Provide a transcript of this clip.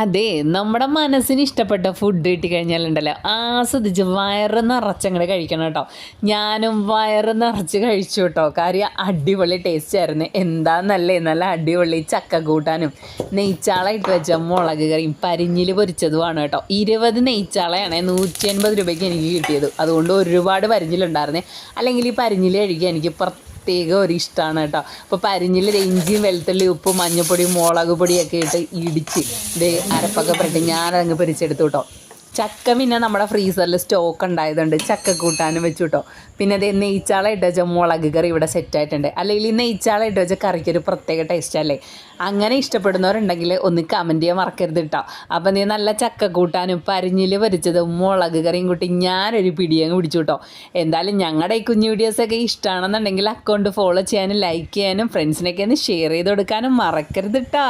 അതെ, നമ്മുടെ മനസ്സിന് ഇഷ്ടപ്പെട്ട ഫുഡ് കിട്ടിക്കഴിഞ്ഞാലുണ്ടല്ലോ ആസ്വദിച്ച് വയറ് നിറച്ചങ്ങട് കഴിക്കണം കേട്ടോ. ഞാനും വയറ് നിറച്ച് കഴിച്ചു കേട്ടോ. കാര്യം അടിപൊളി ടേസ്റ്റ് ആയിരുന്നു. എന്താന്നല്ലേ, നല്ല അടിപൊളി ചക്ക കൂട്ടാനും നെയ്ച്ചാള ഇട്ട് വെച്ച മുളക് കറിയും പരിഞ്ഞിൽ പൊരിച്ചതുമാണ് കേട്ടോ. 20 നെയ്ച്ചാളയാണ് 180 രൂപയ്ക്ക് എനിക്ക് കിട്ടിയത്. അതുകൊണ്ട് ഒരുപാട് പരിഞ്ഞിലുണ്ടായിരുന്നേ. അല്ലെങ്കിൽ ഈ പരിഞ്ഞിൽ കഴിക്കാൻ എനിക്ക് പ്രത്യേക ഒരു ഇഷ്ടമാണ് കേട്ടോ. അപ്പോൾ പരിഞ്ഞിൽ ഇഞ്ചിയും വെളുത്തുള്ളി ഉപ്പും മഞ്ഞൾപ്പൊടിയും മുളക് പൊടിയൊക്കെ ഇട്ട് ഇടിച്ച് അരപ്പൊക്കെ പുരട്ടി ഞാനതങ്ങ് പൊരിച്ചെടുത്തു കേട്ടോ. ചക്ക പിന്നെ നമ്മുടെ ഫ്രീസറിൽ സ്റ്റോക്ക് ഉണ്ടായതുകൊണ്ട് ചക്ക കൂട്ടാനും വെച്ചു കേട്ടോ. പിന്നെ അതേ നെയ്ച്ചാള ഇട്ട് വെച്ച മുളക് കറി ഇവിടെ സെറ്റായിട്ടുണ്ട്. അല്ലെങ്കിൽ ഈ നെയ്ച്ചാള ഇട്ട് വെച്ച കറിക്കൊരു പ്രത്യേക ടേസ്റ്റ് അല്ലേ. അങ്ങനെ ഇഷ്ടപ്പെടുന്നവരുണ്ടെങ്കിൽ ഒന്ന് കമൻറ്റ് ചെയ്യാൻ മറക്കരുത് കേട്ടോ. അപ്പം നീ നല്ല ചക്ക കൂട്ടാനും പരിഞ്ഞിൽ പൊരിച്ചതും മുളക് കറിയും കൂട്ടി ഞാനൊരു പിടിയങ്ങ് പിടിച്ചു കേട്ടോ. എന്തായാലും ഞങ്ങളുടെ ഈ കുഞ്ഞു വീഡിയോസൊക്കെ ഇഷ്ടമാണെന്നുണ്ടെങ്കിൽ അക്കൗണ്ട് ഫോളോ ചെയ്യാനും ലൈക്ക് ചെയ്യാനും ഫ്രണ്ട്സിനൊക്കെ ഒന്ന് ഷെയർ ചെയ്ത് കൊടുക്കാനും മറക്കരുത് കേട്ടോ.